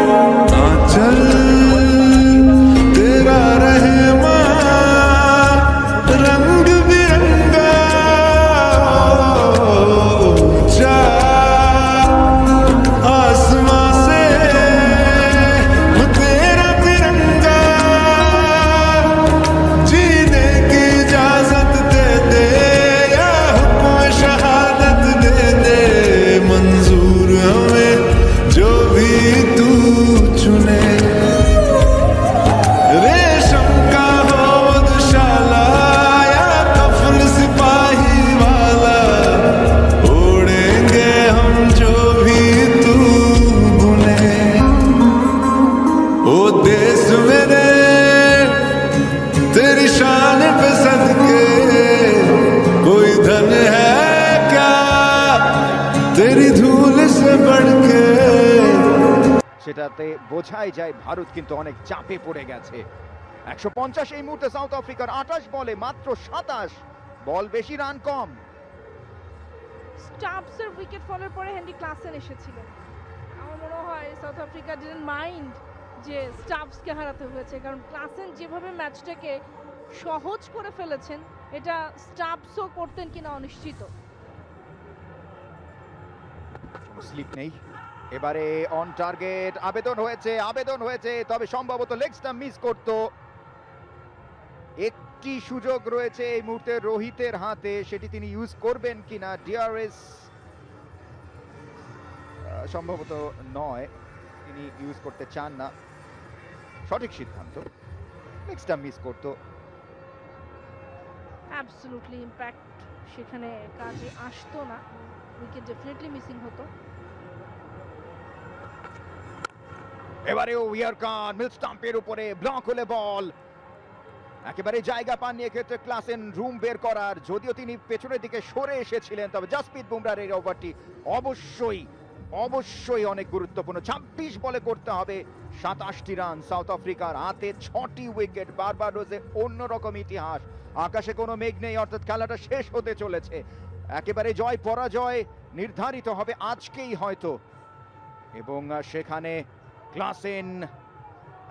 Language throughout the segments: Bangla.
आंचल तेरा रहमान रंग बिरंगा ऊंचा आसमां से तेरा तिरंगा जीने की इजाजत दे दे या हुक्म शहादत दे दे मंजूर हमें जो भी तू चुने रेशम का हो मधुशाला या कफन सिपाही वाला ओढ़ेंगे हम जो भी तू बुने ओ देश मेरे तेरी शान पे सदके कोई धन है क्या तेरी धूल से बढ़ के সেটাতে বোঝাই যায় ভারত কিন্তু অনেক চাপে পড়ে গেছে। 150 এই মুহূর্তে সাউথ আফ্রিকার, 28 বলে মাত্র 27, বল বেশি রান কম। স্টাফসের উইকেট ফলের পরে হেনরি ক্লাসেন এসেছিলেন। আমার মনে হয় সাউথ আফ্রিকা ডিডন্ট মাইন্ড যে স্টাফসকে হারাতে হয়েছে, কারণ ক্লাসেন যেভাবে ম্যাচটাকে সহজ করে ফেলেছেন এটা স্টাফসও করতেন কিনা অনিশ্চিত। স্লিপ নেই এবারে, অন টার্গেট আবেদন হয়েছে তবে সম্ভবত লেগ স্টাম্প মিস করত। একটি সুযোগ রয়েছে এই মুহূর্তে রোহিতের হাতে, সেটি তিনি ইউজ করবেন কিনা। ডিআরএস সম্ভবত নয়, তিনি ইউজ করতে চান না, সঠিক সিদ্ধান্ত, লেগ স্টাম্প মিস করত। অ্যাবসলিউটলি ইম্প্যাক্ট সেখানে কাজে আসতো না, উইকেট ডেফিনেটলি মিসিং হতো। এবারেও ইয়ারকান মিল স্টাম্পের উপরে ব্লক হলে বল, একেবারে জায়গা পাননি এক্ষেত্রে ক্লাসেন রুম বের করার, যদিও তিনি পেছনের দিকে সরে এসেছিলেন। তবে জাসপ্রীত বুমরার এই ওভারটি অবশ্যই অনেক গুরুত্বপূর্ণ। 26 বলে করতে হবে 27টি রান। সাউথ আফ্রিকার হাতে 6টি উইকেট, বারবাডোসের অন্যরকম ইতিহাস। আকাশে কোনো মেঘ নেই, অর্থাৎ খেলাটা শেষ হতে চলেছে। একেবারে জয় পরাজয় নির্ধারিত হবে আজকেই হয়তো, এবং সেখানে ক্লাসেন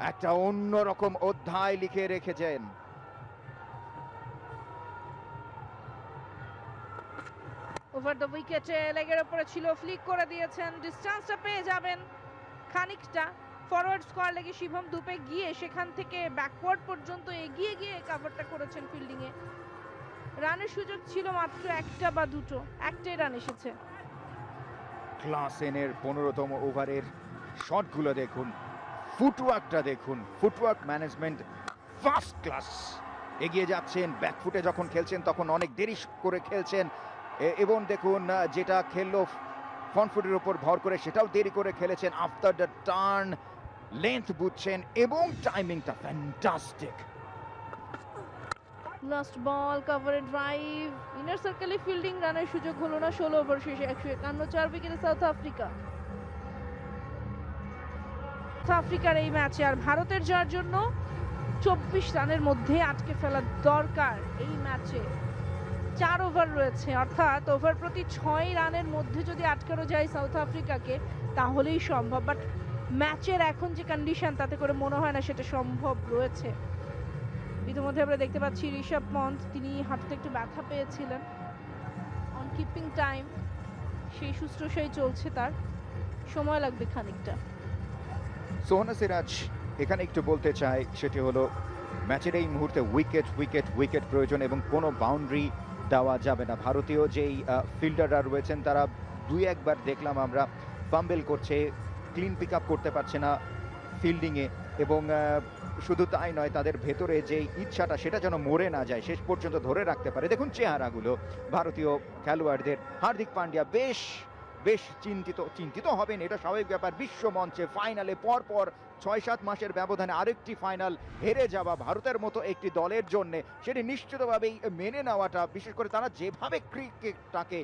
একটা অন্যরকম অধ্যায় লিখে রেখেছেন। ওভার দ্য উইকেটে লেগের উপরে ছিল, ফ্লিক করে দিয়েছেন, ডিস্টেন্সটা পেয়ে যাবেন খানিকটা। ফরওয়ার্ড স্কোয়ার লেগে শিবম দুপে গিয়ে সেখান থেকে ব্যাকওয়ার্ড পর্যন্ত এগিয়ে গিয়ে কাভারটা করেছেন ফিল্ডিং এ। রানের সুযোগ ছিল মাত্র একটা বা দুটো, একটাই রান এসেছে। ক্লাসেনের 15তম ওভারের শটগুলো দেখুন, ফুটওয়ার্কটা দেখুন, ফুটওয়ার্ক ম্যানেজমেন্ট ফার্স্ট ক্লাস। এগিয়ে যাচ্ছেন, ব্যাকফুটে যখন খেলছেন তখন অনেক দেরি করে খেলছেন, এবং দেখুন যেটা খেললো ফ্রন্ট ফুটের উপর ভর করে সেটাও দেরি করে খেলেছেন। আফটার দ্য টার্ন লেন্থ বুঝছেন এবং টাইমিংটা ফ্যান্টাস্টিক। লাস্ট বল, কভারে ড্রাইভ, ইনার সার্কেলে ফিল্ডিং, রানের সুযোগ হলো না। 16 ওভার শেষে 151, 4 উইকেটে সাউথ আফ্রিকা। সাউথ আফ্রিকার এই ম্যাচে আর ভারতের জয়ের জন্য 24 রানের মধ্যে আটকে ফেলা দরকার। এই ম্যাচে 4 ওভার রয়েছে, অর্থাৎ ওভার প্রতি 6 রানের মধ্যে যদি আটকানো যায় সাউথ আফ্রিকাকে তাহলেই সম্ভব। বাট ম্যাচের এখন যে কন্ডিশন তাতে করে মনে হয় না সেটা সম্ভব রয়েছে। ইতিমধ্যে আমরা দেখতে পাচ্ছি ঋষভ পন্থ, তিনি হাঁটুতে একটু ব্যথা পেয়েছিলেন। অন কিপিং টাইম সেই শুশ্রূষাই চলছে, তার সময় লাগবে খানিকটা। সোহানা সিরাজ এখানে একটু বলতে চাই, সেটি হলো ম্যাচের এই মুহূর্তে উইকেট প্রয়োজন এবং কোনো বাউন্ডারি দেওয়া যাবে না। ভারতীয় যেই ফিল্ডাররা রয়েছেন তারা 2-1 দেখলাম আমরা ফাম্বেল করছে, ক্লিন পিক আপ করতে পারছে না ফিল্ডিংয়ে, এবং শুধু তাই নয়, তাদের ভেতরে যে ইচ্ছাটা সেটা যেন মরে না যায়, শেষ পর্যন্ত ধরে রাখতে পারে। দেখুন চেহারাগুলো ভারতীয় খেলোয়াড়দের। হার্দিক পান্ডিয়া বেশ চিন্তিত হবেন, এটা স্বাভাবিক ব্যাপার। বিশ্ব মঞ্চে ফাইনালে পরপর 6-7 মাসের ব্যবধানে আরেকটি ফাইনাল হেরে যাওয়া ভারতের মতো একটি দলের জন্য সেটি নিশ্চিতভাবেই মেনে নেওয়াটা, বিশেষ করে তারা যেভাবে ক্রিকেটটাকে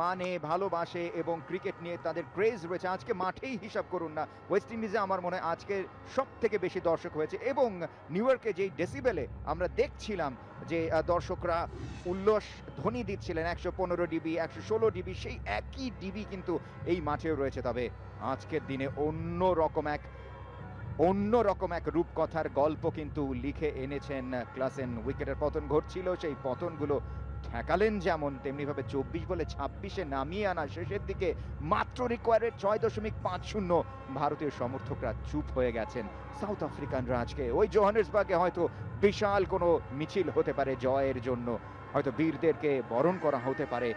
মানে ভালোবাসে এবং ক্রিকেট নিয়ে তাদের ক্রেজ রয়েছে। আজকে মাঠেই হিসাব করুন না, ওয়েস্ট ইন্ডিজে আমার মনে হয় আজকে সব থেকে বেশি দর্শক হয়েছে এবং নিউ ইয়র্কে যেই ডেসিবেলে আমরা দেখছিলাম যে দর্শকরা উল্লাস ধ্বনি দিচ্ছিলেন 115 ডিবি 116 ডিবি, সেই একই ডিবি কিন্তু এই মাঠেও রয়েছে। তবে আজকের দিনে অন্যরকম এক রূপকথার গল্প কিন্তু লিখে এনেছেন ক্লাসেন। উইকেটের পতন ঘটছিল, সেই পতনগুলো ঠেকালেন যেমন, তেমনি ভাবে 24 বলে 26-এ নামিয়ে আনা শেষের দিকে মাত্র রিকোয়ারেড 6.50 ভারতীয় সমর্থকরা চুপ হয়ে গেছেন। সাউথ আফ্রিকানরা আজকে ওই জোহানেসবার্গে হয়তো বিশাল কোনো মিছিল হতে পারে জয়ের জন্য, হয়তো বীরদেরকে বরণ করা হতে পারে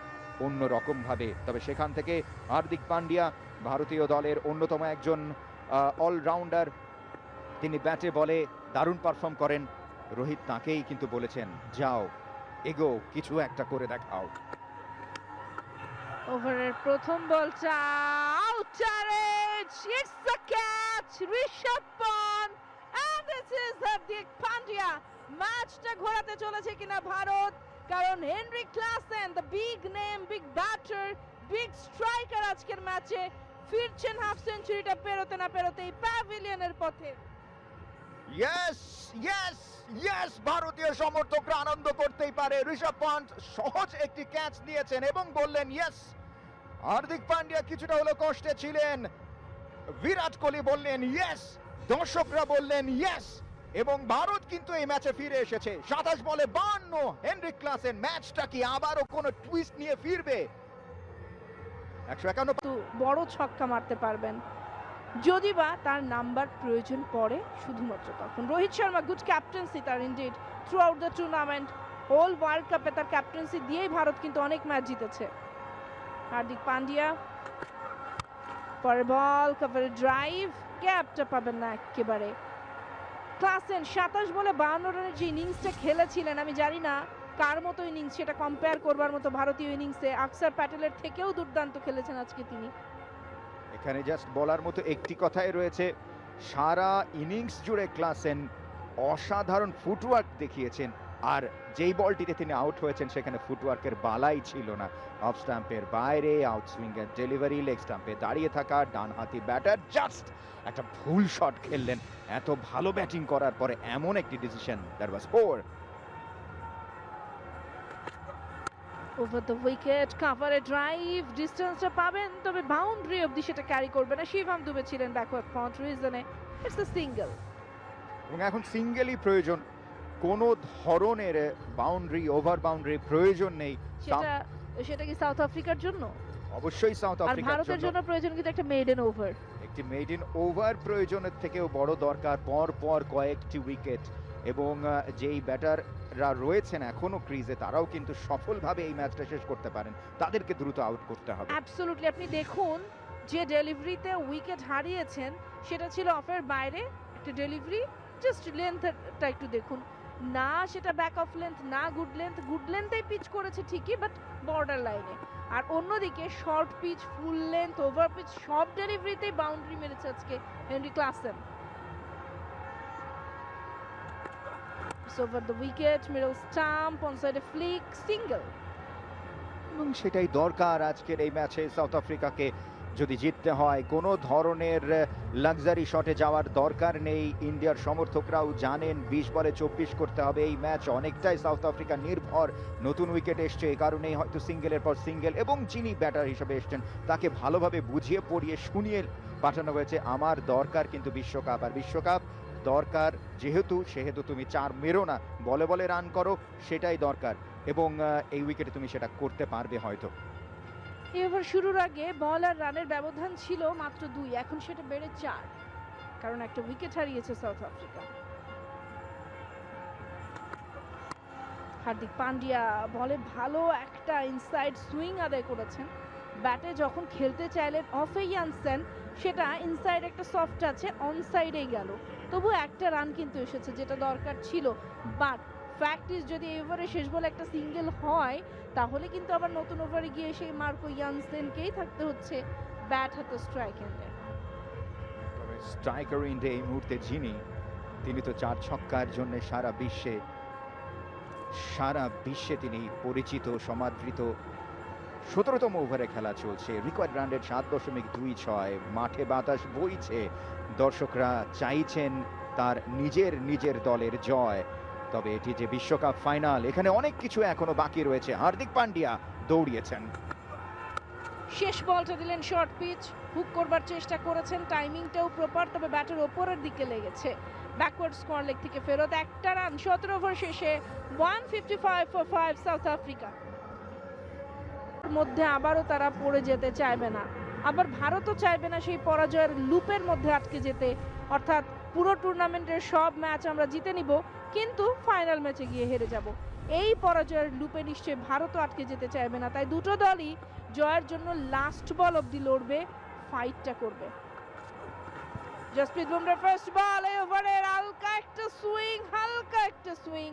অন্য রকম ভাবে, তবে সেখান থেকে হার্দিক পান্ডিয়া ভারতীয় দলের অন্যতম একজন অলরাউন্ডার, তিনি ব্যাটে বলে দারুণ পারফর্ম করেন। রোহিত তাকেই কিন্তু বলেছেন যাও এগো, কিছু একটা করে দেখাও। ওভারের প্রথম বলটা outer edge, it's a catch, Rishabh Pant and this is Hardik Pandya. ম্যাচটা ঘোরাতে চলেছে কিনা ভারত, কারণ Heinrich Klaasen, the big name, big batter, big striker আজকের ম্যাচে ফিরছেন হাফ সেঞ্চুরিটা পেরোতে না পেরোতেই প্যাভিলিয়নের পথে। ইয়েস ইয়েস ইয়েস, ভারতীয় সমর্থকরা আনন্দ করতেই পারে। ঋষভ পন্থ সহজ একটি ক্যাচ নিয়েছেন এবং বললেন ইয়েস। হার্দিক পান্ডিয়া কিছুটা হলো কষ্টে ছিলেন, বিরাট কোহলি বললেন ইয়েস, দর্শকরা বললেন ইয়েস, এবং ভারত কিন্তু এই ম্যাচে ফিরে এসেছে। 27 বলে 52, হেনরিক ক্লাসেন। ম্যাচটা কি আবারও কোনো টুইস্ট নিয়ে ফিরবে? 151 বড় ছক্কা মারতে পারবেন, যদি বা তার নাম্বার প্রয়োজন পড়ে, শুধুমাত্র তখন। রোহিত শর্মা গুড ক্যাপ্টেন্সি তার indeed throughout the tournament, whole world কাপে তার ক্যাপ্টেন্সি দিয়েই ভারত কিন্তু অনেক ম্যাচ জিতেছে। হার্দিক পান্ডিয়া পরের বল, কভার ড্রাইভ, ক্যাপটা পাবেন না একেবারে। ক্লাসেন 27 বলে 52 রানের যে ইনিংসটা খেলেছিলেন, আমি জানি না কার মতো ইনিংস সেটা কম্পেয়ার করবার মতো ভারতীয় ইনিংসে। আকসার প্যাটেলের থেকেও দুর্দান্ত খেলেছেন আজকে তিনি। এখানে জাস্ট বলার মতো একটি কথাই রয়েছে, সারা ইনিংস জুড়ে ক্লাসেন অসাধারণ ফুটওয়ার্ক দেখিয়েছেন, আর যেই বলটিতে তিনি আউট হয়েছেন সেখানে ফুটওয়ার্কের বালাই ছিল না। অফ স্টাম্পের বাইরে আউট সুইং এর ডেলিভারি, লেগ স্টাম্পে দাঁড়িয়ে থাকা ডানহাতি ব্যাটার জাস্ট একটা ভুল শট খেললেন। এত ভালো ব্যাটিং করার পরে এমন একটি decision, that was four. Over the wicket, কাভারে ড্রাইভ, ডিস্টেন্সটা পাবেন, তবে বাউন্ডারি অবধি সেটা ক্যারি করবে না। শিবম দুবে ছিলেন ব্যাকওয়ার্ড পয়েন্ট রিজনে, ইটস আ সিঙ্গেল। এবং এখন সিঙ্গেলই প্রয়োজন, কোনো ধরনের বাউন্ডারি ওভার বাউন্ডারি প্রয়োজন নেই। সেটা কি সাউথ আফ্রিকার জন্য? অবশ্যই সাউথ আর আফ্রিকার ভারতের জন্য জন্য প্রয়োজন কিন্তু একটা মেইডেন ওভার। একটি মেইডেন ওভার প্রয়োজনের থেকেও বড় দরকার পর পর কয়েকটি উইকেট, এবং যেই ব্যাটাররা রয়েছেন এখনো ক্রিজে তারাও কিন্তু সফলভাবে এই ম্যাচটা শেষ করতে পারেন, তাদেরকে দ্রুত আউট করতে হবে। অ্যাবসলিউটলি। আপনি দেখুন যে ডেলিভারিতে উইকেট হারিয়েছেন সেটা ছিল অফের বাইরে একটা ডেলিভারি, জাস্ট লেন্থটা একটু দেখুন না, সেটা ব্যাক অফ লেন্থ না, গুড লেন্থেই পিচ করেছে ঠিকই, বাট বর্ডার লাইনে। আর অন্যদিকে short pitch, full length, over pitch সব ডেলিভারিতেই বাউন্ডারি মেরেছে আজকে Henry Klaasen. Over the wicket, middle stump, on সাইডে ফ্লিক, সিঙ্গেল। এবং সেটাই দরকার আজকের এই ম্যাচে। সাউথ আফ্রিকাকে যদি জিততে হয় কোনো ধরনের লাক্সারি শটে যাওয়ার দরকার নেই। ইন্ডিয়ার সমর্থকরাও জানেন 20 বলে 24 করতে হবে। এই ম্যাচ অনেকটাই সাউথ আফ্রিকা নির্ভর। নতুন উইকেট এসছে, এই কারণেই হয়তো সিঙ্গেলের পর সিঙ্গেল, এবং যিনি ব্যাটার হিসেবে এসছেন তাকে ভালোভাবে বুঝিয়ে পড়িয়ে শুনিয়ে পাঠানো হয়েছে। আমার দরকার কিন্তু বিশ্বকাপ, আর বিশ্বকাপ দরকার সেহেতু তুমি 4 মেরো না, বলে বলে রান করো, সেটাই দরকার, এবং এই উইকেটে তুমি সেটা করতে পারবে হয়তো। এবার শুরুর আগে বল আর রানের ব্যবধান ছিল মাত্র 2, এখন সেটা বেড়ে 4, কারণ একটা উইকেট হারিয়েছে সাউথ আফ্রিকা। হার্দিক পান্ডিয়া বলে ভালো একটা ইনসাইড সুইং আদায় করেছেন। ব্যাটে যখন খেলতে চাইলেন অফেই আনছেন, সেটা ইনসাইড একটা সফট আছে, অন সাইডেই গেল, তবু একটা রান কিন্তু এসেছে যেটা দরকার ছিল। বাট ফ্যাক্ট ইজ, যদি এভারে শেষ বলে একটা সিঙ্গেল হয় তাহলে কিন্তু আবার নতুন ওভারে গিয়ে সেই মার্কো ইয়ানসেনকেই থাকতে হচ্ছে ব্যাট হাতে স্ট্রাইক এন্ডে। তবে স্ট্রাইকার ইন্ডে এই মুহূর্তে তিনি তো 4 ছক্কার জন্য সারা বিশ্বে তিনি পরিচিত, সমাদৃত। 17তম ওভারে খেলা চলছে, রিকোয়ার্ড রান রেট 7.26, মাঠে বাতাস বইছে, দর্শকরা চাইছেন তার নিজের দলের জয়। তবে এটি যে বিশ্বকাপ ফাইনাল, এখানে অনেক কিছু এখনো বাকি রয়েছে। হার্দিক পান্ডিয়া দৌড়িয়েছেন, শেষ বলটা দিলেন শর্ট পিচ, হুক করবার চেষ্টা করেছেন, টাইমিংটাও প্রপার, তবে ব্যাটের ওপরের দিকে লেগেছে। ব্যাকওয়ার্ড স্কোয়ার লেগ থেকে ফেরত একটা রান 17 ওভার শেষে 155 ফর 5 সাউথ আফ্রিকা। মধ্যে আবারও তারা পড়ে যেতে চাইবে না, আবার ভারতও চাইবে না সেই পরাজয়ের লুপের মধ্যে আটকে যেতে। অর্থাৎ পুরো টুর্নামেন্টের সব ম্যাচ আমরা জিতে নিব, কিন্তু ফাইনাল ম্যাচে গিয়ে হেরে যাব। এই পরাজয়ের লুপে নিশ্চয়ই ভারতও আটকে যেতে চাইবে না। তাই দুটো দলই জয়ের জন্য লাস্ট বল অবধি লড়বে, ফাইটটা করবে। জসপ্রীত বুমরাহ ফার্স্ট বল, এই ওভারের হালকা একটা সুইং,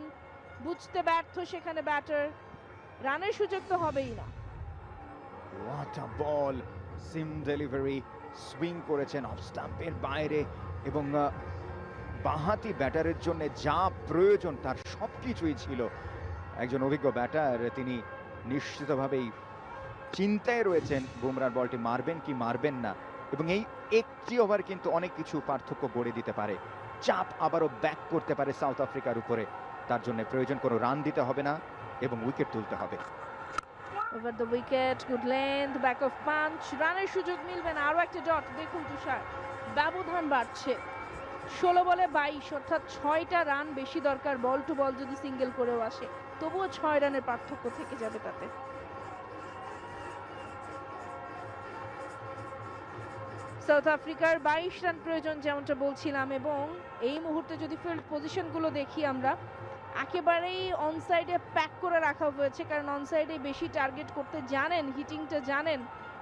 বুঝতে ব্যর্থ সেখানে ব্যাটার, রানের সুযোগ তো হবেই না। What a ball, SIM delivery, swing করেছেন অফ স্টাম্পের বাইরে, এবং বাঁহাতি ব্যাটারের জন্য যা প্রয়োজন তার সবকিছুই ছিল। একজন অভিজ্ঞ ব্যাটার, তিনি নিশ্চিতভাবেই চিন্তায় রয়েছেন বুমরার বলটি মারবেন কি মারবেন না, এবং এই একটি ওভার কিন্তু অনেক কিছু পার্থক্য গড়ে দিতে পারে। চাপ আবারও ব্যাক করতে পারে সাউথ আফ্রিকার উপরে, তার জন্য প্রয়োজন কোনো রান দিতে হবে না এবং উইকেট তুলতে হবে। Over the wicket, good length, back of punch, রানের সুযোগ মিলবে না। আরো একটা ডট, দেখুন তুষার, ব্যবধান বাড়ছে। 16 বলে 22, অর্থাৎ 6টা রান বেশি দরকার। বল টু বল যদি সিঙ্গেল করেও আসে, তবুও 6 রানের পার্থক্য থেকে যাবে তাতে। সাউথ আফ্রিকার 22 রান প্রয়োজন যেমনটা বলছিলাম, এবং এই মুহূর্তে যদি ফিল্ড পজিশনগুলো দেখি আমরা, একেবারেই অনসাইডে প্যাক করে রাখা হয়েছে, কারণ অনসাইডে বেশি টার্গেট করতে জানেন, হিটিংটা জানেন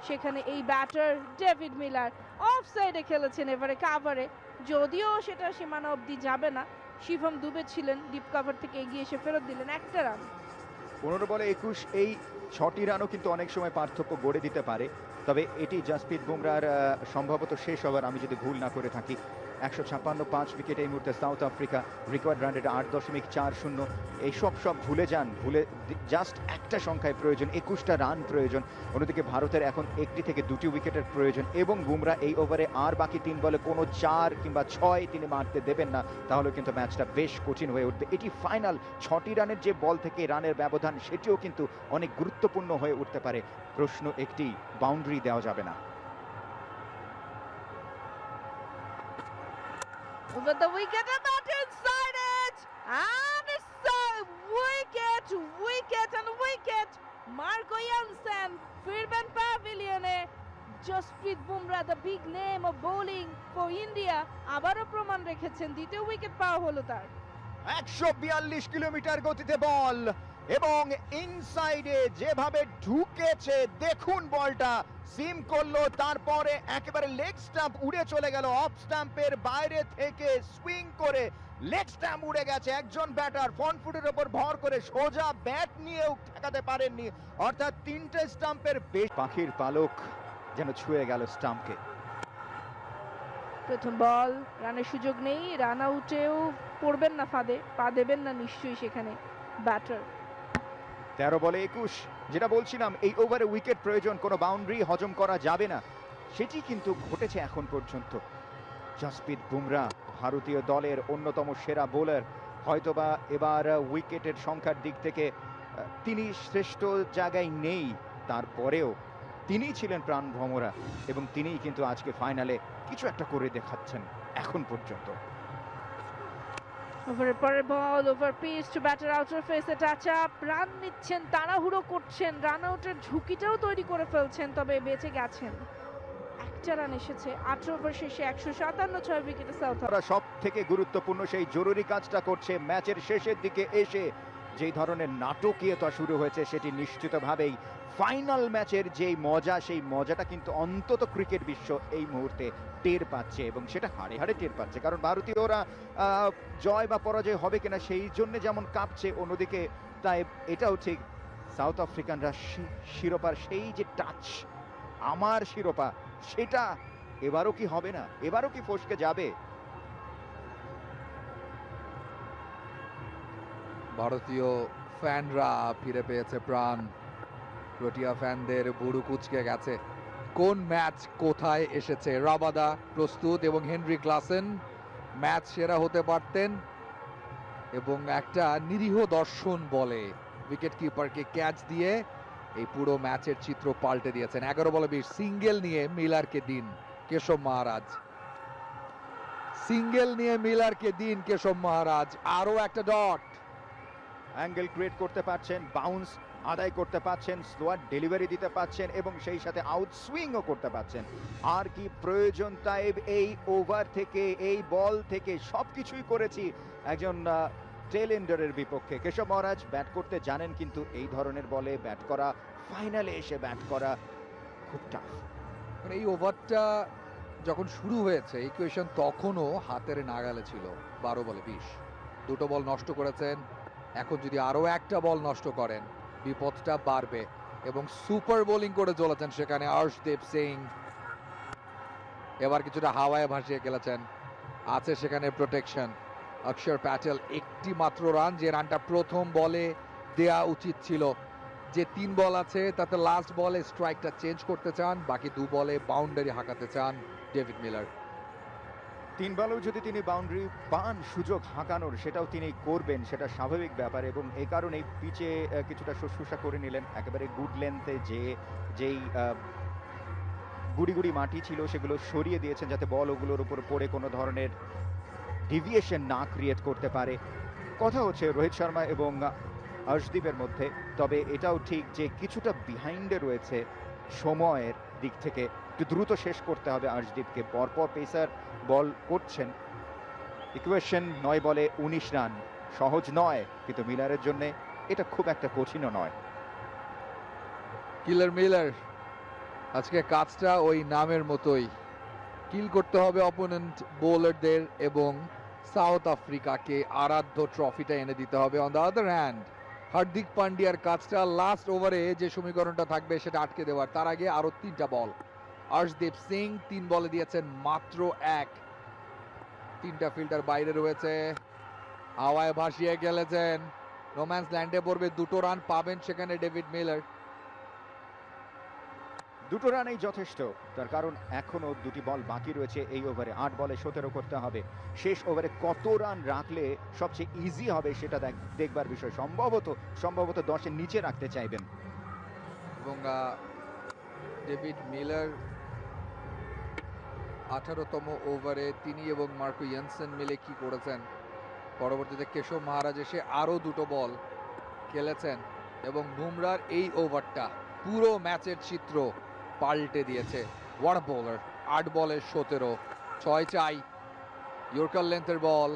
সেখানে এই ব্যাটার ডেভিড মিলার। অফ সাইডে খেলেছেন এবারে কাভারে, যদিও সেটা সীমানা অবধি যাবে না। শিবম দুবে ছিলেন, ডিপ কাভার থেকে এগিয়ে এসে ফেরত দিলেন একটা রান। 15 বলে 21, এই 6টি রানও কিন্তু অনেক সময় পার্থক্য গড়ে দিতে পারে। তবে এটি জসপ্রীত বুমরার সম্ভবত শেষ ওভার, আমি যদি ভুল না করে থাকি। 156, 5 উইকেট এই মুহূর্তে south Africa, required run rate 8.40। এইসব ভুলে যান, জাস্ট একটা সংখ্যায় প্রয়োজন, 21টা রান প্রয়োজন। অন্যদিকে ভারতের এখন 1টি থেকে 2টি উইকেটের প্রয়োজন, এবং বুমরা এই ওভারে আর বাকি 3 বলে কোনো 4 কিংবা 6 তিনি মারতে দেবেন না, তাহলে কিন্তু ম্যাচটা বেশ কঠিন হয়ে উঠবে। এটি ফাইনাল, 6টি রানের যে বল থেকে রানের ব্যবধান, সেটিও কিন্তু অনেক গুরুত্বপূর্ণ হয়ে উঠতে পারে। প্রশ্ন একটি, বাউন্ডারি দেওয়া যাবে না। Over the wicket and that inside it, and it's a wicket. Marco Jansen ফিরবেন প্যাভিলিয়নে। Jasprit Bumrah, the big name of bowling for India, আবারও প্রমাণ রেখেছেন, দ্বিতীয় উইকেট পাওয়া হলো তার। 142 কিলোমিটার গতিতে বল, এবং ইনসাইডে যেভাবে ঢুকেছে দেখুন, বলটা সিম করলো, তারপরে একেবারে লেগ স্টাম্প উড়ে চলে গেল। অফ স্টাম্পের বাইরে থেকে সুইং করে লেগ স্টাম্প উড়ে গেছে। একজন ব্যাটার ফ্রন্ট ফুটের ওপর ভর করে সোজা ব্যাট নিয়েও ঠেকাতে পারেননি, অর্থাৎ 3টে স্টাম্পের বেশ। পাখির পালক যেন ছুঁয়ে গেল স্টাম্পকে। প্রথম বল, রানের সুযোগ নেই, রান আউটেও পড়বেন না ফাঁদে, পা দেবেন না নিশ্চয়ই সেখানে ব্যাটার। 13 বলে 21, যেটা বলছিলাম, এই ওভারে উইকেট প্রয়োজন, কোনো বাউন্ডারি হজম করা যাবে না, সেটি কিন্তু ঘটেছে এখন পর্যন্ত। জসপ্রীত বুমরাহ ভারতীয় দলের অন্যতম সেরা বোলার, হয়তোবা এবার উইকেটের সংখ্যার দিক থেকে তিনি শ্রেষ্ঠ জায়গায় নেই, তারপরেও তিনিই ছিলেন প্রাণভ্রমরা, এবং তিনিই কিন্তু আজকে ফাইনালে কিছু একটা করে দেখাচ্ছেন এখন পর্যন্ত। ওভারের পরের ball, over pitch to batter, outer ফেসে টাচ আপ, রান নিচ্ছেন, তাড়াহুড়ো করছেন, রান আউটের ঝুঁকিটাও তৈরি করে ফেলছেন, তবে বেঁচে গেছেন। একটা রান এসেছে 18 ওভার শেষে, 157 6 উইকেটে সাউথ। তারা সব থেকে গুরুত্বপূর্ণ সেই জরুরি কাজটা করছে ম্যাচের শেষের দিকে এসে। যেই ধরনের নাটকীয়তা শুরু হয়েছে, সেটি নিশ্চিতভাবেই ফাইনাল ম্যাচের যেই মজা, সেই মজাটা কিন্তু অন্তত ক্রিকেট বিশ্ব এই মুহূর্তে টের পাচ্ছে, এবং সেটা হাড়ে হাড়ে টের পাচ্ছে। কারণ ভারতীয়রা জয় বা পরাজয় হবে কিনা সেই জন্য যেমন কাঁপছে, অন্যদিকে তাই এটাও ঠিক, সাউথ আফ্রিকানরা শিরোপার সেই যে টাচ, আমার শিরোপা, সেটা এবারও কি হবে না, এবারও কি ফসকে যাবে? ভারতীয় ফ্যানরা ফিরে পেয়েছে প্রাণ, প্রোটিয়া ফ্যানদের বুড়ো কুচকে গেছে। কোন ম্যাচ কোথায় এসেছে। রাবাদা প্রস্তুত এবং হেনরি ক্লাসেন ম্যাচ সেরা হতে পারতেন এবং একটা নিরীহ দর্শন বলে উইকেট কিপারকে ক্যাচ দিয়ে এই পুরো ম্যাচের চিত্র পাল্টে দিয়েছেন। 11 বলে 20 সিঙ্গেল নিয়ে মিলারকে দিন কেশব মহারাজ। সিঙ্গেল নিয়ে মিলারকে দিন কেশব মহারাজ। আরো একটা ডট। অ্যাঙ্গেল ক্রিয়েট করতে পারছেন, বাউন্স আদায় করতে পারছেন, স্লোয়ার ডেলিভারি দিতে পারছেন এবং সেই সাথে আউট সুইংও করতে পারছেন। আর কি প্রয়োজন তাইব এই ওভার থেকে, এই বল থেকে? সবকিছুই করেছি একজন টেল এন্ডারের বিপক্ষে। কেশব মহারাজ ব্যাট করতে জানেন, কিন্তু এই ধরনের বলে ব্যাট করা, ফাইনালে এসে ব্যাট করা খুব টাফ। এই ওভারটা যখন শুরু হয়েছে ইকুয়েশন তখনও হাতের নাগালে ছিল। 12 বলে 20 দুটো বল নষ্ট করেছেন। এখন যদি আরো একটা বল নষ্ট করেন বিপদটা বাড়বে এবং সুপার বোলিং করে চলেছেন সেখানে অর্শদীপ সিং। এবার কিছুটা হাওয়ায় ভাসিয়ে গেলেছেন, আছে সেখানে প্রোটেকশন। অক্ষর প্যাটেল একটি মাত্র রান, যে রানটা প্রথম বলে দেয়া উচিত ছিল। যে 3 বল আছে তাতে লাস্ট বলে স্ট্রাইকটা চেঞ্জ করতে চান, বাকি 2 বলে বাউন্ডারি হাঁকাতে চান ডেভিড মিলার। 3 বলেও যদি তিনি বাউন্ডারি পান, সুযোগ হাঁকানোর, সেটাও তিনি করবেন, সেটা স্বাভাবিক ব্যাপার। এবং এই কারণেই পিচে কিছুটা শুশ্রূষা করে নিলেন, একেবারে গুড লেন্থে যেই গুড়ি গুড়ি মাটি ছিল সেগুলো সরিয়ে দিয়েছেন, যাতে বল ওগুলোর উপর পড়ে কোনো ধরনের ডিভিয়েশন না ক্রিয়েট করতে পারে। কথা হচ্ছে রোহিত শর্মা এবং অর্শদীপের মধ্যে, তবে এটাও ঠিক যে কিছুটা বিহাইন্ডে রয়েছে সময়ের দিক থেকে। একটু দ্রুত শেষ করতে হবে অর্শদীপকে। পরপর পেসার বল করছেন। ইকুয়েশন 9 বলে 19 রান, সহজ নয়, কিন্তু মিলারের জন্য এটা খুব একটা কঠিনও নয়। কিলার মিলার আজকে কাজটা ওই নামের মতোই, কিল করতে হবে অপোনেন্ট বোলারদের এবং সাউথ আফ্রিকাকে আরাধ্য ট্রফিটা এনে দিতে হবে। On the other hand Hardik পান্ডিয়ার কাজটা লাস্ট ওভারে যে সমীকরণটা থাকবে সেটা আটকে দেওয়ার। তার আগে আরো 3টা বল। অর্শদীপ সিং 3 বলে দিয়েছেন মাত্র 1। 3টা ফিল্ডার বাইরে রয়েছে, হাওয়ায় ভাসিয়ে গেলেছেন। রোম্যান্স ল্যান্ডে পড়বে, 2টো রান পাবেন সেখানে ডেভিড মিলার। 2টো রানেই যথেষ্ট, তার কারণ এখনো 2টি বল বাকি রয়েছে এই ওভারে। 8 বলে 17 করতে হবে। শেষ ওভারে কত রান রাখলে সবচেয়ে ইজি হবে সেটা দেখবার বিষয়। সম্ভবত 10-এর নিচে রাখতে চাইবেন। এবং ডেভিড মিলার 18তম ওভারে তিনি এবং মার্কো ইয়ানসেন মিলে কি করেছেন। পরবর্তীতে কেশব মহারাজ এসে আরও 2টো বল খেলেছেন এবং বুমরার এই ওভারটা পুরো ম্যাচের চিত্র পাল্টে দিয়েছে। Watt bowler! 8 বলে 17, 6 চাই। ইয়র্কার লেন্থের বল,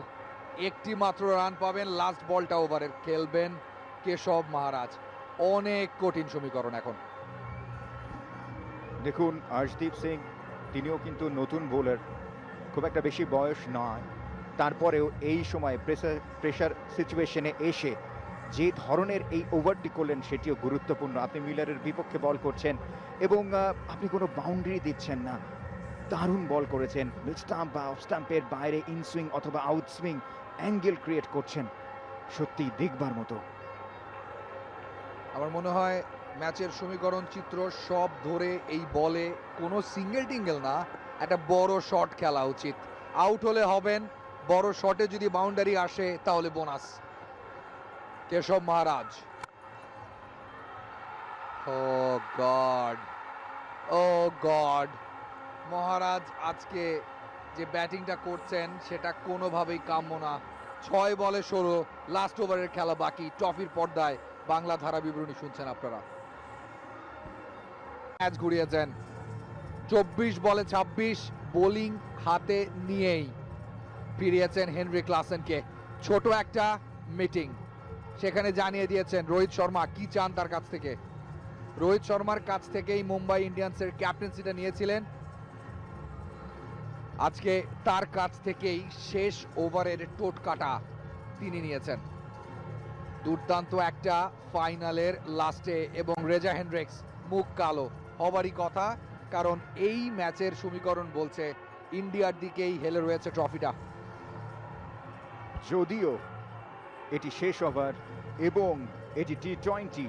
একটি মাত্র রান পাবেন। লাস্ট বলটা ওভারের খেলবেন কেশব মহারাজ। অনেক কঠিন সমীকরণ এখন। দেখুন অর্শদীপ সিং, তিনিও কিন্তু নতুন বোলার, খুব একটা বেশি বয়স নয়, তারপরেও এই সময় প্রেসার সিচুয়েশনে এসে যে ধরনের এই ওভারটি করলেন সেটিও গুরুত্বপূর্ণ। আপনি মিলারের বিপক্ষে বল করছেন এবং আপনি কোনো বাউন্ডারি দিচ্ছেন না, দারুণ বল করেছেন। মিড স্টাম্প বা অফ স্টাম্পের বাইরে ইনসুইং অথবা আউট সুইং অ্যাঙ্গেল ক্রিয়েট করছেন, সত্যি দেখবার মতো। আমার মনে হয় ম্যাচের সমীকরণ চিত্র সব ধরে এই বলে কোনো সিঙ্গেল টিঙ্গেল না, একটা বড় শট খেলা উচিত। আউট হলে হবেন, বড় শটে যদি বাউন্ডারি আসে তাহলে বোনাস। কেশব মহারাজ, ও গড, ও গড! মহারাজ আজকে যে ব্যাটিংটা করছেন সেটা কোনোভাবেই কাম্য না। 6 বলে 16, লাস্ট ওভারের খেলা বাকি। ট্রফির পর্দায় বাংলা ধারা বিবরণী শুনছেন আপনারা। ম্যাচ ঘুরিয়েছেন 24 বলে 26, বোলিং হাতে নিয়েই ফিরিয়েছেন হেনরি ক্লাসেনকে। ছোট একটা মিটিং, সেখানে জানিয়ে দিয়েছেন রোহিত শর্মা কি চান তার কাছ থেকে। রোহিত শর্মার কাছ থেকেই মুম্বাই ইন্ডিয়ান্সের ক্যাপ্টেন্সিটা নিয়েছিলেন, আজকে তার কাছ থেকেই শেষ ওভারের টোটকাটা তিনি নিয়েছেন। দুর্দান্ত একটা ফাইনালের লাস্টে এবং রেজা হেন্ড্রিক্স মুখ কালো হবারই কথা, কারণ এই ম্যাচের সমীকরণ বলছে ইন্ডিয়ার দিকেই হেলে রয়েছে ট্রফিটা। যদিও এটি শেষ ওভার এবং এটি টি-20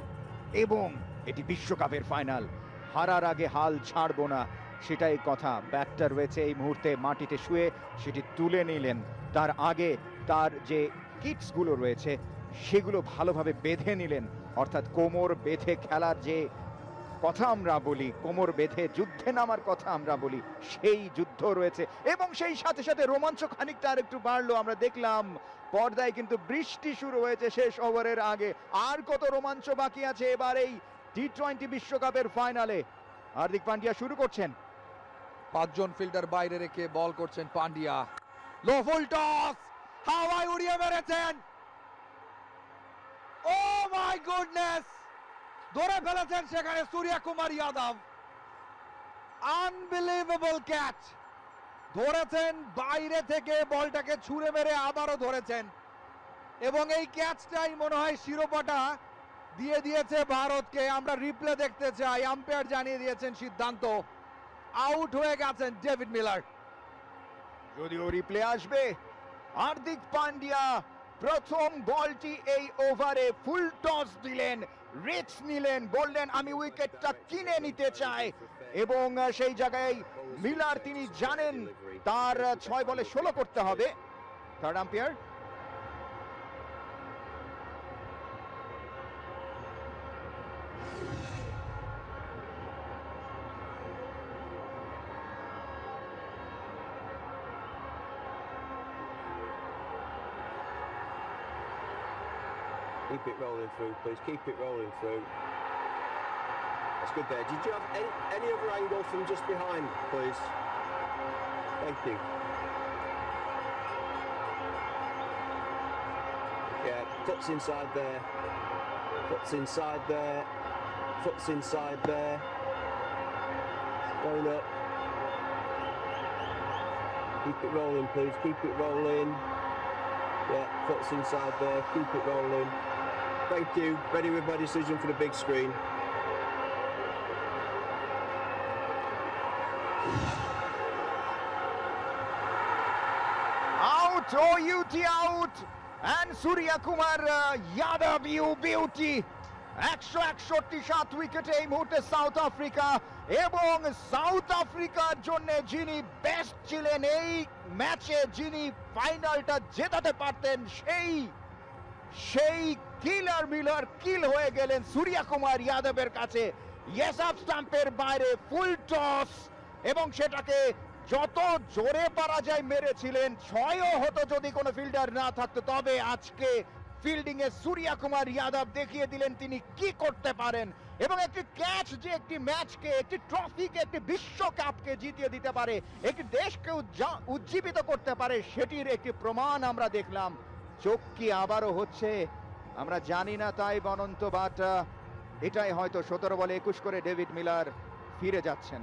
এবং এটি বিশ্বকাপের ফাইনাল, হারার আগে হাল ছাড়বো না, সেটাই কথা। ব্যাটটা রয়েছে এই মুহূর্তে মাটিতে শুয়ে, সেটি তুলে নিলেন। তার আগে তার যে কিটসগুলো রয়েছে সেগুলো ভালোভাবে বেঁধে নিলেন, অর্থাৎ কোমর বেঁধে খেলার যে কথা আমরা বলি, কোমর বেঁধে যুদ্ধে নামার কথা আমরা বলি, সেই যুদ্ধ রয়েছে। এবং সেই সাথে সাথে রোমাঞ্চ খানিকটা আর একটু বাড়লো। আমরা দেখলাম পর্দায় কিন্তু বৃষ্টি শুরু হয়েছে শেষ ওভারের আগে। আর কত রোমাঞ্চ বাকি আছে এবার এই টি-20 বিশ্বকাপের ফাইনালে। হার্দিক পান্ডিয়া শুরু করছেন। 5 জন ফিল্ডার বাইরে রেখে বল করছেন পান্ডিয়া। লো ফুল টস, হাওয়ায় উড়িয়ে মেরেছেন। ও মাই গুডনেস, ধরে ফেলেছেন সেখানে সূর্য কুমার যাদব। আনবিলিভেবল ক্যাচ, ধরেছেন বাইরে থেকে, বলটাকে ছুঁড়ে মেরে আবারও ধরেছেন। এবং এই ক্যাচটাই মনে হয় শিরোপাটা দিয়ে দিয়েছে ভারতকে। আমরা রিপ্লে দেখতে চাই। আম্পায়ার জানিয়ে দিয়েছেন সিদ্ধান্ত, আউট হয়ে গেছেন ডেভিড মিলার। যদিও রিপ্লে আসবে, হার্দিক পান্ডিয়া প্রথম বলটি এই ওভারে ফুল টস দিলেন, রিস্ক নিলেন, বললেন আমি উইকেটটা কিনে নিতে চাই। এবং সেই জায়গায় মিলার তিনি জানেন তার 6 বলে 16 করতে হবে। Third umpire Keep it rolling through, please. Keep it rolling through. That's good there. Did you have any other angle from just behind, please? Thank you. Yeah, foot's inside there. Foot's inside there. Foot's inside there. Going up. Keep it rolling, please. Keep it rolling. Yeah, foot's inside there. Keep it rolling. Thank you. Ready with my decision for the big screen. Out, OUT out, and Surya Kumar Yadav, you beauty. 161 উইকেটে এই মুহূর্তে সাউথ আফ্রিকা। এবং সাউথ আফ্রিকার জন্য যিনি বেস্ট ছিলেন এই ম্যাচে, যিনি ফাইনালটা জেতাতে পারতেন, সেই কিলার মিলার কিল হয়ে গেলেন সূর্য কুমার যাদবের কাছে। ইয়েস অফ স্টাম্পের বাইরে ফুল টস, এবং সেটাকে যত জোরে পারা যায় মেরেছিলেন। 6ও হতো যদি কোনো ফিল্ডার না থাকতো। তবে আজকে ফিল্ডিং এ সূর্য কুমার যাদব দেখিয়ে দিলেন তিনি কি করতে পারেন। এবং একটি ক্যাচ যে একটি ম্যাচকে, একটি ট্রফিকে, একটি বিশ্বকাপকে জিতিয়ে দিতে পারে, একটি দেশকে উজ্জীবিত করতে পারে, সেটির একটি প্রমাণ আমরা দেখলাম। চোখ কি আবারও হচ্ছে আমরা জানি না, তাই বনন্ত বাট এটাই হয়তো 17 বলে 21 করে ডেভিড মিলার ফিরে যাচ্ছেন।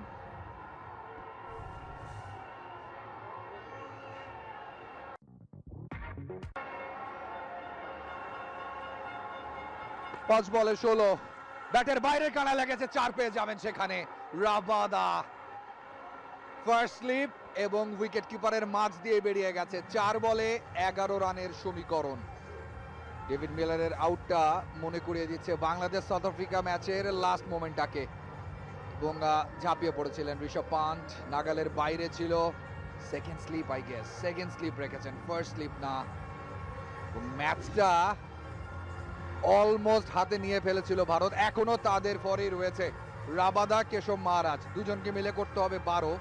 পাঁচ বলে 16, ব্যাটের বাইরে কানা লেগেছে, 4 পেয়ে যাবেন সেখানে রাবাদা। ফার্স্ট স্লিপ এবং উইকেট কিপারের মাঝ দিয়ে বেরিয়ে গেছে। 4 বলে 11 রানের সমীকরণ। ডেভিড মিলারের আউটটা মনে করিয়ে দিচ্ছে বাংলাদেশ সাউথ আফ্রিকা ম্যাচের লাস্ট মোমেন্টটাকে। এবং ঝাঁপিয়ে পড়েছিলেন ঋষভ পান্ট, নাগালের বাইরে ছিল। Second slip, I guess second slip রেখেছেন, ফার্স্ট স্লিপ না। ম্যাচটা অলমোস্ট হাতে নিয়ে ফেলেছিল ভারত। এখনো তাদের পরেই রয়েছে রাবাদা, কেশব মহারাজ, দুজনকে মিলে করতে হবে 12।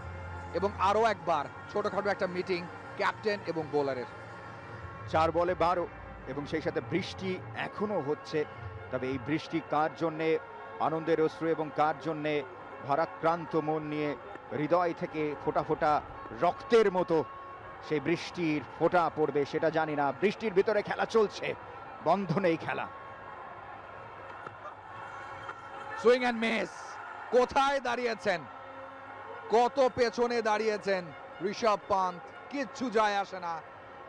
এবং আরো একবার ছোটখাটো একটা মিটিং ক্যাপ্টেন এবং বোলারের। 4 বলে 12, এবং সেই সাথে বৃষ্টি এখনো হচ্ছে। তবে এই বৃষ্টি কার জন্যে আনন্দের অশ্রু এবং কার জন্যে ভারাক্রান্ত মন নিয়ে হৃদয় থেকে ফোঁটা ফোঁটা রক্তের মতো সেই বৃষ্টির ফোঁটা পড়বে সেটা জানি না। বৃষ্টির ভিতরে খেলা চলছে, বন্ধ নেই খেলা। সুইং অ্যান্ড মিস, কোথায় দাঁড়িয়েছেন, কত পেছনে দাঁড়িয়েছেন ঋষভ পান্ট, কিচ্ছু যায় আসে না।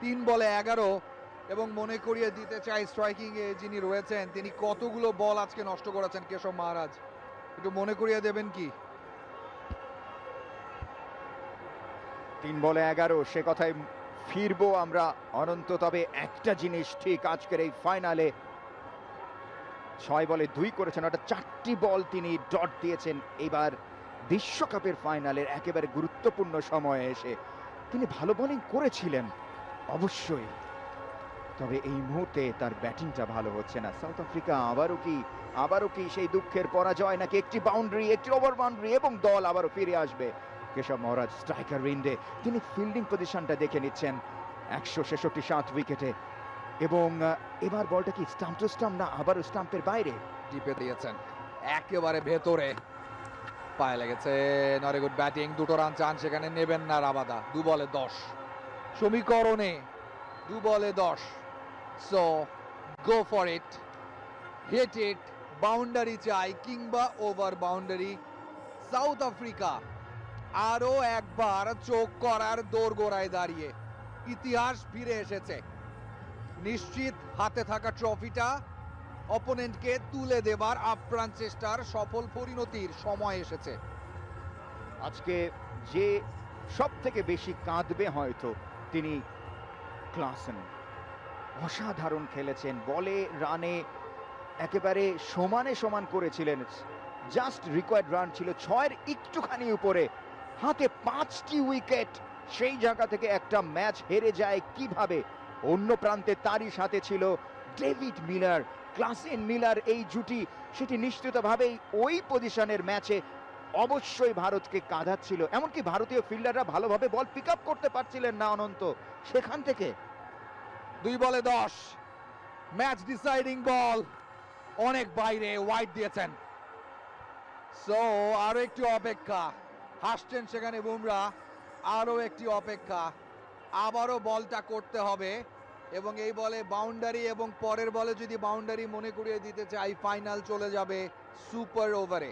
3 বলে 11, এবং মনে করিয়ে দিতে চাই স্ট্রাইকিং এ যিনি রয়েছেন তিনি কতগুলো বল আজকে নষ্ট করেছেন। কেশব মহারাজ, একটু মনে করিয়ে দেবেন কি? 3 বলে 11, সে কথায় ফিরবো আমরা অনন্ত। তবে একটা জিনিস ঠিক, আজকের এই ফাইনালে 6 বলে 2 করেছেন, অর্থাৎ 4টি বল তিনি ডট দিয়েছেন। এবার বিশ্বকাপের ফাইনালের একেবারে গুরুত্বপূর্ণ সময়ে এসে তিনি ভালো বোলিং করেছিলেন অবশ্যই, তবে এই মুহূর্তে তার ব্যাটিংটা ভালো হচ্ছে না। সাউথ আফ্রিকা আবারও কি সেই দুঃখের পরাজয়, নাকি একটি বাউন্ডারি, একটি ওভার বাউন্ডারি এবং দল আবারও ফিরে আসবে? কেশব মহারাজ স্ট্রাইকার উইন্ডে তিনি ফিল্ডিং পজিশনটা দেখে নিচ্ছেন 166 7 উইকেটে, এবং এবার বলটা কি স্টাম্প টু স্টাম্প না আবারও স্টাম্পের বাইরে? টিপে দিয়েছেন একেবারে ভেতরে, পায়ে লেগেছে। নট এ গুড ব্যাটিং, 2টো রান চান সেখানে, নেবেন না রাবাদা। 2 বলে 10 সমীকরণে, 2 বলে 10। So go for it, hit it, boundary চাই কিংবা ওভার বাউন্ডারি। সাউথ আফ্রিকা আরো একবার চোখ করার দোরগোড়ায় দাঁড়িয়ে ইতিহাস ফিরে এসেছে। নিশ্চিত হাতে থাকা ট্রফিটা অপোনেন্টকে তুলে দেবার আপ্রাণ চেষ্টার সফল পরিণতির সময় এসেছে। আজকে যে সব থেকে বেশি কাঁদবে হয়তো তিনি ক্লাসেন। অসাধারণ খেলেছেন, বলে রানে একেবারে সমান করেছিলেন। জাস্ট রিকোয়ার্ড রান ছিল 6-এর একটুখানি উপরে, হাতে 5টি উইকেট। সেই জায়গা থেকে একটা ম্যাচ হেরে যায় কিভাবে? অন্য প্রান্তে তারই সাথে ছিল ডেভিড মিলার, ক্লাসেন মিলার, এই জুটি সেটি নিশ্চিতভাবেই ওই পজিশনের ম্যাচে অবশ্যই ভারতকে কাঁদাচ্ছিল। এমনকি ভারতীয় ফিল্ডাররা ভালোভাবে বল পিক আপ করতে পারছিলেন না অনন্ত। সেখান থেকে 2 বলে 10 ম্যাচ ডিসাইডিং বল, অনেক বাইরে ওয়াইড দিয়েছেন। সো আরো একটি অপেক্ষা, হাসছেন সেখানে বুমরা। আরো একটি অপেক্ষা, আবারও বলটা করতে হবে, এবং এই বলে বাউন্ডারি, এবং পরের বলে যদি বাউন্ডারি মনে করিয়ে দিতে চাই, ফাইনাল চলে যাবে সুপার ওভারে।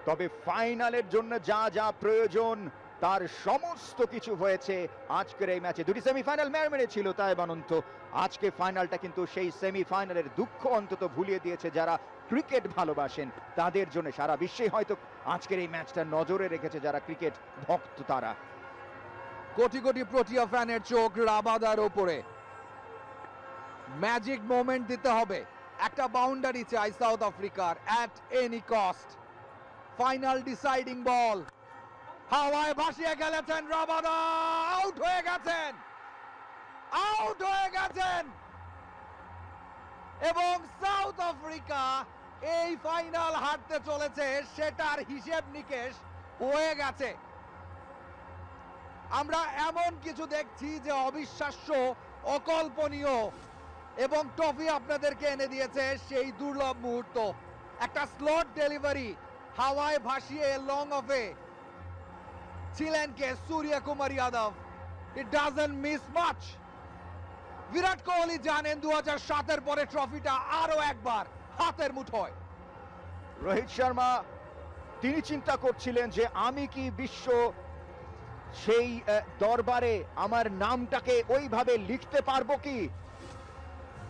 তবে ফাইনালের জন্য যা যা প্রয়োজন তার সমস্ত কিছু হয়েছে আজকের এই ম্যাচে। দুটি সেমিফাইনাল মেরেছিল তাই অনন্ত, আজকে ফাইনালটা কিন্তু সেই সেমিফাইনালের দুঃখ অন্তত ভুলিয়ে দিয়েছে যারা ক্রিকেট ভালোবাসেন তাদের জন্য। সারা বিশ্বে হয়তো আজকের এই ম্যাচটা নজরে রেখেছে যারা ক্রিকেট ভক্ত তারা। কোটি কোটি প্রোটিয়া ফ্যানের চোখ রাবাদার ওপরে। ম্যাজিক মোমেন্ট দিতে হবে, একটা বাউন্ডারি চাই সাউথ আফ্রিকার at any cost. Final deciding ball, হাওয়ায় ভাসিয়ে গেলেছেন রাবাদা, আউট হয়ে গেছেন, এবং সাউথ আফ্রিকা এই ফাইনাল হারতে চলেছে সেটার হিসেব নিকেশ হয়ে গেছে। আমরা এমন কিছু দেখছি যে অবিশ্বাস্য, অকল্পনীয়, এবং ট্রফি আপনাদেরকে এনে দিয়েছে সেই দুর্লভ মুহূর্ত। একটা স্লট ডেলিভারি, হাওয়ায় ভাসিয়ে লং অফে ছিলেন কে? Suryakumar Yadav. It doesn't miss much. Virat Kohli জানেন 2007-এর পরে ট্রফিটা আরো একবার হাতের মুঠোয়। রোহিত শর্মা তিনি চিন্তা করছিলেন যে আমি কি বিশ্ব সেই দরবারে আমার নামটাকে ওইভাবে লিখতে পারবো কি?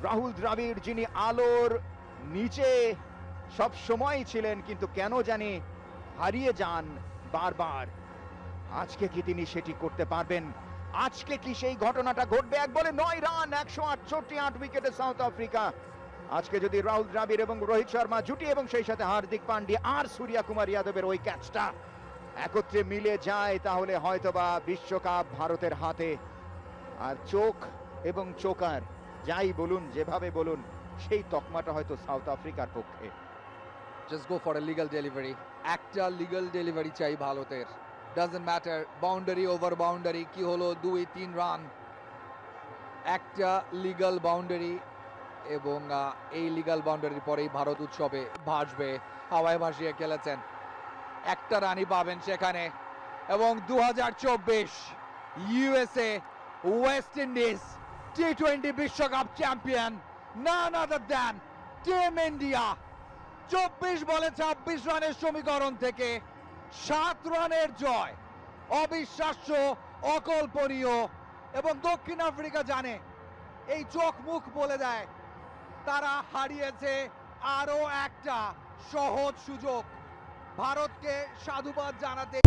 রাহুল দ্রাবিড় যিনি আলোর নিচে সব সময় ছিলেন কিন্তু কেন জানি হারিয়ে যান বারবার, আজকে কি তিনি সেটি করতে পারবেন? আজকে কি সেই ঘটনাটা ঘটবে? 1 বলে 9 রান, 168 8 উইকেটে সাউথ আফ্রিকা। আজকে যদি রাহুল দ্রাবিড় এবং রোহিত শর্মা জুটি এবং সেই সাথে হার্দিক পান্ডিয়া আর সূর্যকুমার যাদবের ওই ক্যাচটা একত্রে মিলে যায় তাহলে হয়তোবা বিশ্বকাপ ভারতের হাতে। আর চোখ এবং চোকার যাই বলুন, যেভাবে বলুন, সেই তকমাটা হয়তো সাউথ আফ্রিকার পক্ষে। Just go for a legal delivery, একটা লিগ্যাল ডেলিভারি চাই ভারতের। Doesn't matter boundary over boundary কি হলো, 2-3 রান, একটা লিগ্যাল বাউন্ডারি, এবং এই লিগ্যাল বাউন্ডারির পরেই ভারত উৎসবে ভাসবে। হাওয়ায় ভাসিয়ে খেলেছেন, একটা রানই পাবেন সেখানে। এবং 2024 ইউএসএ ওয়েস্ট ইন্ডিজ টি20 বিশ্বকাপ চ্যাম্পিয়ন নান আদার দ্যান টিম ইন্ডিয়া। 24 বলে 26 রানের সমীকরণ থেকে 7 রানের জয়, অবিশ্বাস্য, অকল্পনীয়। এবং দক্ষিণ আফ্রিকা জানে, এই চোখ মুখ বলে দেয়, তারা হারিয়েছে আরো একটা সহজ সুযোগ। ভারতকে সাধুবাদ জানাতে